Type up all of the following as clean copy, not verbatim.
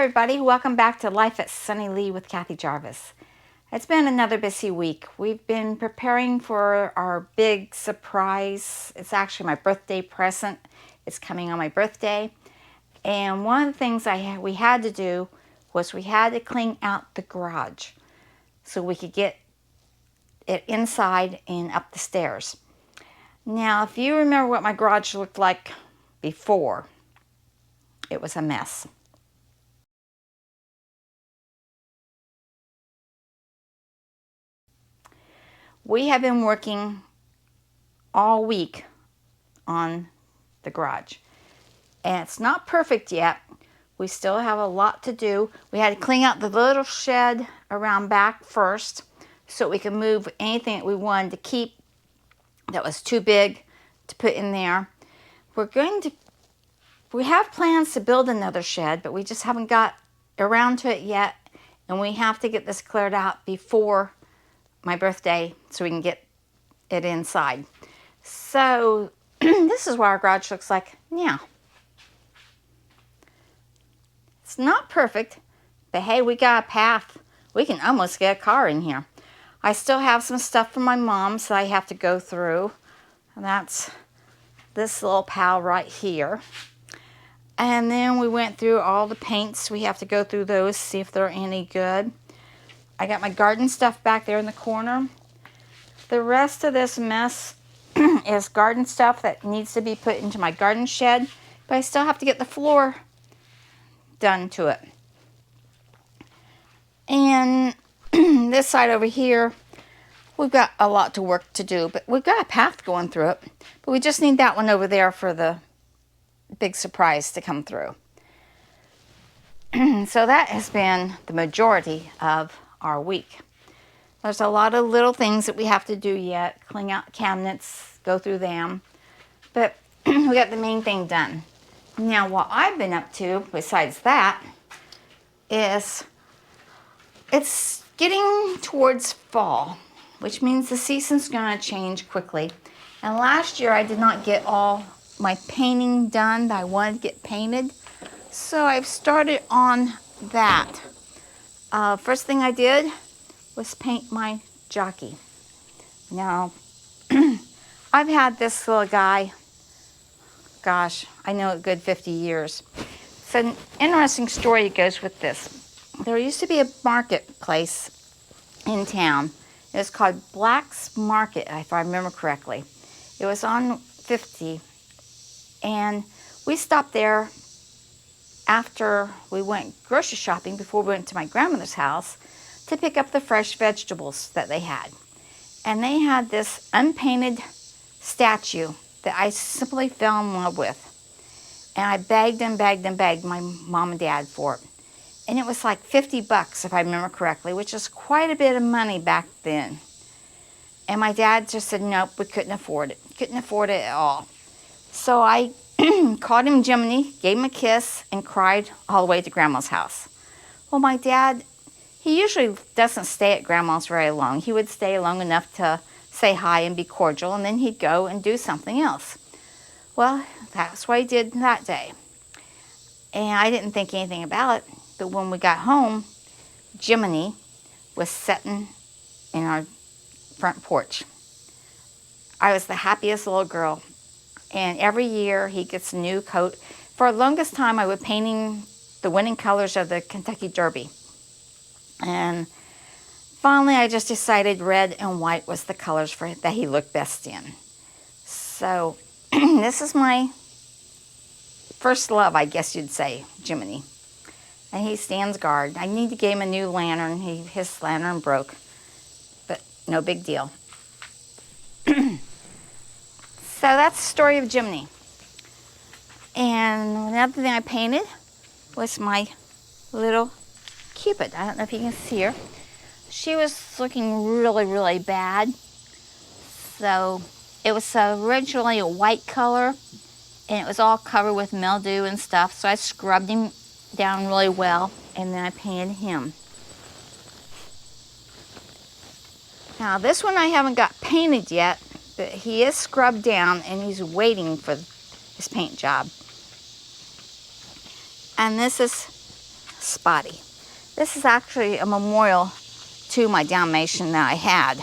everybody, welcome back to Life at Sunny Lee with Kathy Jarvis. It's been another busy week. We've been preparing for our big surprise. It's actually my birthday present. It's coming on my birthday. And one of the things we had to do was we had to clean out the garage so we could get it inside and up the stairs. Now, if you remember what my garage looked like before, it was a mess. We have been working all week on the garage, and it's not perfect yet. We still have a lot to do. We had to clean out the little shed around back first so we could move anything that we wanted to keep that was too big to put in there. We have plans to build another shed, but we just haven't got around to it yet, and we have to get this cleared out before my birthday so we can get it inside. So this is what our garage looks like now. It's not perfect, but hey, we got a path. We can almost get a car in here. I still have some stuff from my mom's that I have to go through, and that's this little pile right here. And then we went through all the paints. We have to go through those, see if they're any good. I got my garden stuff back there in the corner. The rest of this mess is garden stuff that needs to be put into my garden shed, but I still have to get the floor done to it. And this side over here, we've got a lot to work to do, but we've got a path going through it. But we just need that one over there for the big surprise to come through. So that has been the majority of our week. There's a lot of little things that we have to do yet. Clean out cabinets, go through them. But we got the main thing done. Now, what I've been up to, besides that, is it's getting towards fall, which means the season's going to change quickly. And last year I did not get all my painting done that I wanted to get painted. So I've started on that. First thing I did was paint my jockey. Now, I've had this little guy, gosh, I know a good 50 years. It's an interesting story that goes with this. There used to be a marketplace in town. It was called Black's Market, if I remember correctly. It was on 50, and we stopped there after we went grocery shopping, before we went to my grandmother's house, to pick up the fresh vegetables that they had. And they had this unpainted statue that I simply fell in love with. And I begged and begged and begged my mom and dad for it. And it was like 50 bucks, if I remember correctly, which is quite a bit of money back then. And my dad just said, nope, we couldn't afford it. Couldn't afford it at all. So I called him Jiminy, gave him a kiss, and cried all the way to Grandma's house. Well, my dad, he usually doesn't stay at Grandma's very long. He would stay long enough to say hi and be cordial, and then he'd go and do something else. Well, that's what he did that day. And I didn't think anything about it, but when we got home, Jiminy was sitting in our front porch. I was the happiest little girl. And every year he gets a new coat. For the longest time I was painting the winning colors of the Kentucky Derby. And finally I just decided red and white was the colors that he looked best in. So this is my first love, I guess you'd say, Jiminy. And he stands guard. I need to give him a new lantern. His lantern broke, but no big deal. So that's the story of Jiminy. And another thing I painted was my little Cupid. I don't know if you can see her. She was looking really, really bad. So it was originally a white color, and it was all covered with mildew and stuff. So I scrubbed him down really well, and then I painted him. Now this one I haven't got painted yet, but he is scrubbed down and he's waiting for his paint job. And this is Spotty. This is actually a memorial to my Dalmatian that I had.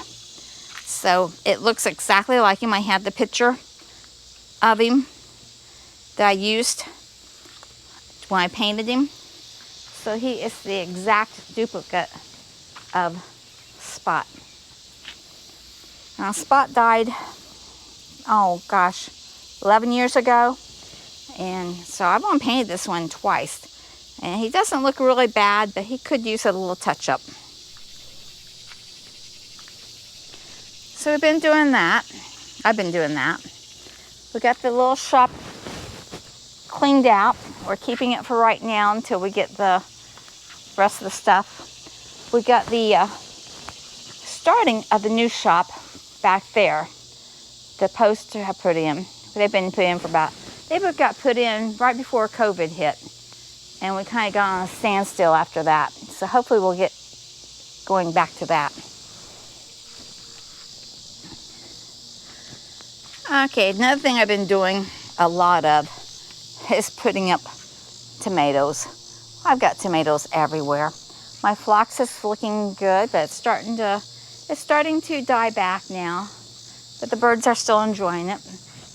So it looks exactly like him. I had the picture of him that I used when I painted him. So he is the exact duplicate of Spot. Now Spot died, oh gosh, 11 years ago. And so I've only painted this one twice. And he doesn't look really bad, but he could use a little touch up. So we've been doing that. I've been doing that. We got the little shop cleaned out. We're keeping it for right now until we get the rest of the stuff. We got the starting of the new shop back there. The posts have put in. They've been put in for they got put in right before COVID hit. And we kind of got on a standstill after that. So hopefully we'll get going back to that. Okay, another thing I've been doing a lot of is putting up tomatoes. I've got tomatoes everywhere. My phlox is looking good, but it's starting to die back now. But the birds are still enjoying it.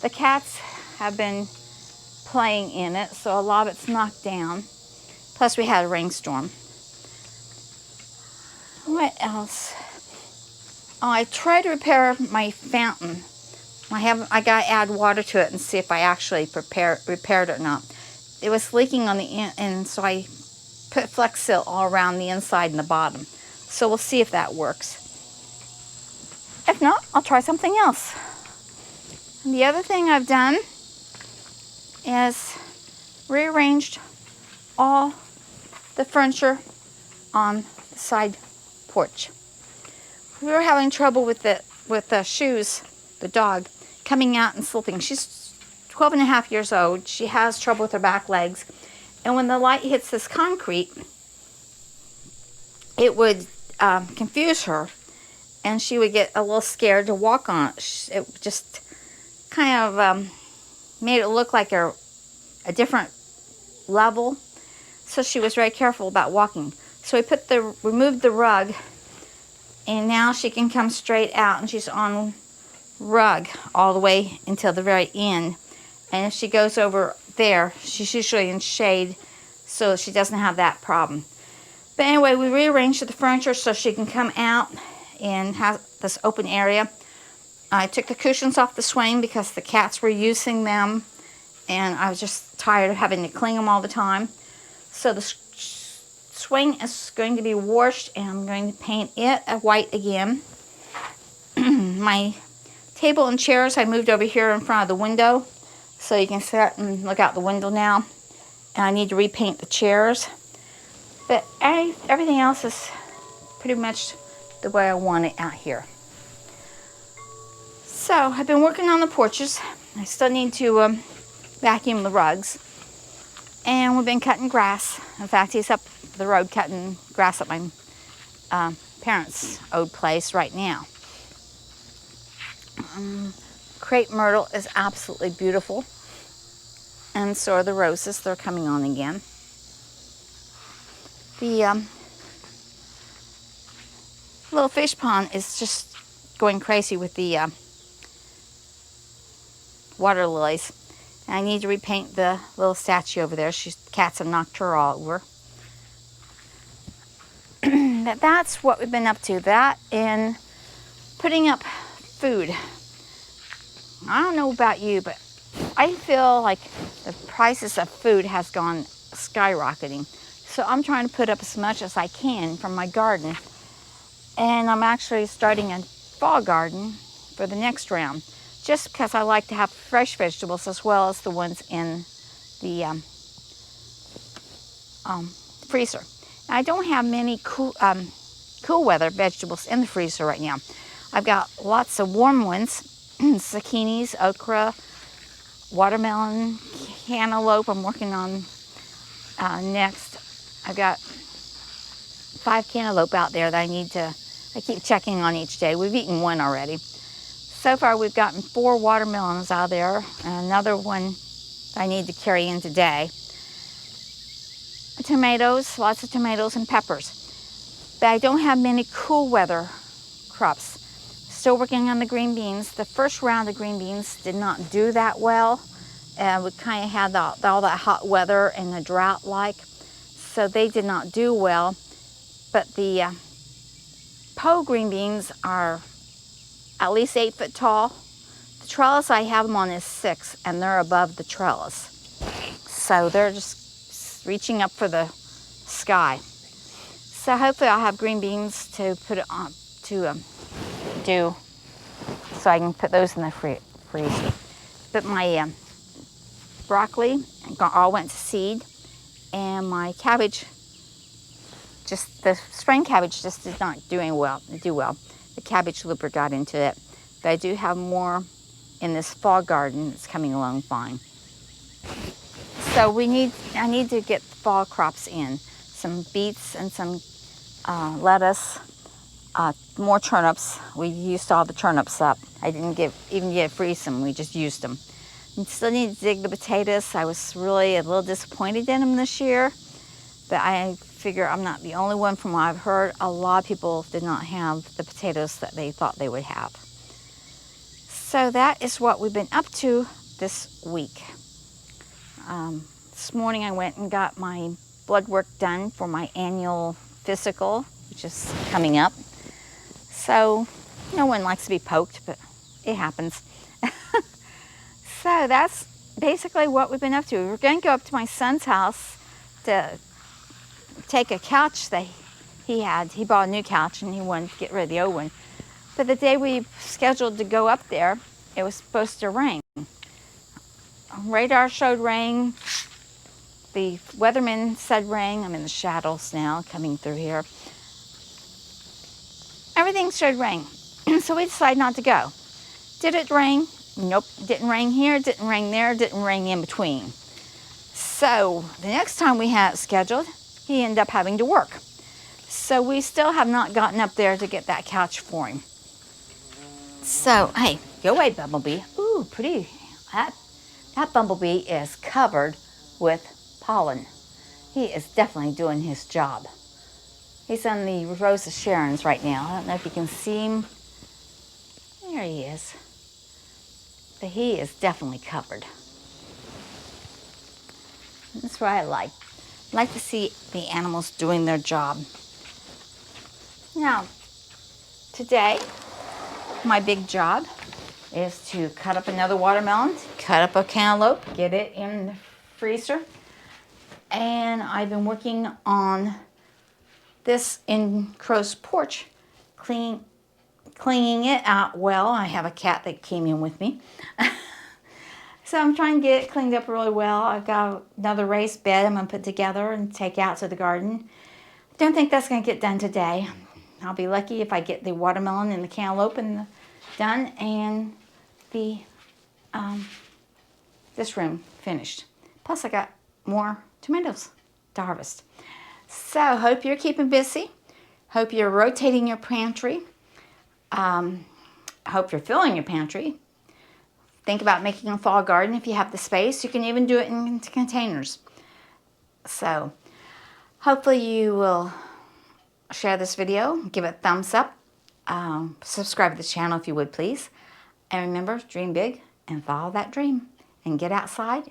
The cats have been playing in it, so a lot of it's knocked down. Plus we had a rainstorm. What else? Oh, I tried to repair my fountain. I gotta add water to it and see if I actually repaired it or not. It was leaking on the end, and so I put Flex Seal all around the inside and the bottom. So we'll see if that works. If not, I'll try something else. And the other thing I've done is rearranged all the furniture on the side porch. We were having trouble with the shoes, the dog, coming out and slipping. She's 12 and a half years old. She has trouble with her back legs. And when the light hits this concrete, it would confuse her. And she would get a little scared to walk on it. It just kind of made it look like a different level. So she was very careful about walking. So we removed the rug, and now she can come straight out, and she's on rug all the way until the very end. And if she goes over there, she's usually in shade, so she doesn't have that problem. But anyway, we rearranged the furniture so she can come out and have this open area. I took the cushions off the swing because the cats were using them, and I was just tired of having to clean them all the time. So the swing is going to be washed, and I'm going to paint it white again. My table and chairs I moved over here in front of the window, so you can sit and look out the window now. And I need to repaint the chairs. But everything else is pretty much the way I want it out here. So I've been working on the porches. I still need to vacuum the rugs. And we've been cutting grass. In fact, he's up the road cutting grass at my parents' old place right now. Crepe myrtle is absolutely beautiful. And so are the roses. They're coming on again. The little fish pond is just going crazy with the water lilies. And I need to repaint the little statue over there. Cats have knocked her all over. But that's what we've been up to. That and putting up food. I don't know about you, but I feel like the prices of food has gone skyrocketing. So I'm trying to put up as much as I can from my garden. And I'm actually starting a fall garden for the next round, just because I like to have fresh vegetables as well as the ones in the freezer. I don't have many cool weather vegetables in the freezer right now. I've got lots of warm ones, zucchinis, okra, watermelon, cantaloupe I'm working on next. I've got 5 cantaloupe out there that I keep checking on each day. We've eaten one already. So far we've gotten 4 watermelons out there and another one I need to carry in today. tomatoes, lots of tomatoes and peppers. But I don't have many cool weather crops. Still working on the green beans. The first round of green beans did not do that well. We kind of had all that hot weather and the drought so they did not do well. But the Poe green beans are at least 8 foot tall. The trellis I have them on is 6, and they're above the trellis. So they're just reaching up for the sky. So hopefully I'll have green beans to put it on to do, so I can put those in the freezer. But my broccoli all went to seed, and my cabbage, just the spring cabbage, just is not do well. The cabbage looper got into it, but I do have more in this fall garden that's coming along fine. So I need to get fall crops in, some beets and some lettuce, more turnips. We used all the turnips up. I didn't even get freeze them. We just used them. I still need to dig the potatoes. I was really a little disappointed in them this year, but I figure I'm not the only one. From what I've heard, a lot of people did not have the potatoes that they thought they would have. So that is what we've been up to this week. This morning I went and got my blood work done for my annual physical, which is coming up. So no one likes to be poked, but it happens. So that's basically what we've been up to. We were going to go up to my son's house to take a couch that he had. He bought a new couch and he wanted to get rid of the old one. But the day we scheduled to go up there, it was supposed to rain. Radar showed rain. The weatherman said rain. I'm in the shadows now coming through here. Everything showed rain. So we decided not to go. Did it rain? Nope. Didn't rain here, didn't rain there, didn't rain in between. So the next time we had it scheduled, he ended up having to work. So we still have not gotten up there to get that couch for him. So, hey, go away, Bumblebee. Ooh, pretty. That bumblebee is covered with pollen. He is definitely doing his job. He's on the Rose of Sharon's right now. I don't know if you can see him. There he is. But he is definitely covered. That's what I like. I like to see the animals doing their job. Now, today, my big job is to cut up another watermelon, cut up a cantaloupe, get it in the freezer. And I've been working on this enclosed porch, cleaning it out well. I have a cat that came in with me. So I'm trying to get it cleaned up really well. I've got another raised bed I'm going to put together and take out to the garden. Don't think that's going to get done today. I'll be lucky if I get the watermelon and the cantaloupe done and this room finished. Plus I got more tomatoes to harvest. So hope you're keeping busy. Hope you're rotating your pantry. Hope you're filling your pantry. Think about making a fall garden if you have the space. You can even do it in containers. So hopefully you will share this video, give it a thumbs up, subscribe to the channel if you would please. And remember, dream big and follow that dream. And get outside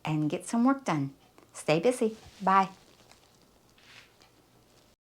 and get some work done. Stay busy. Bye.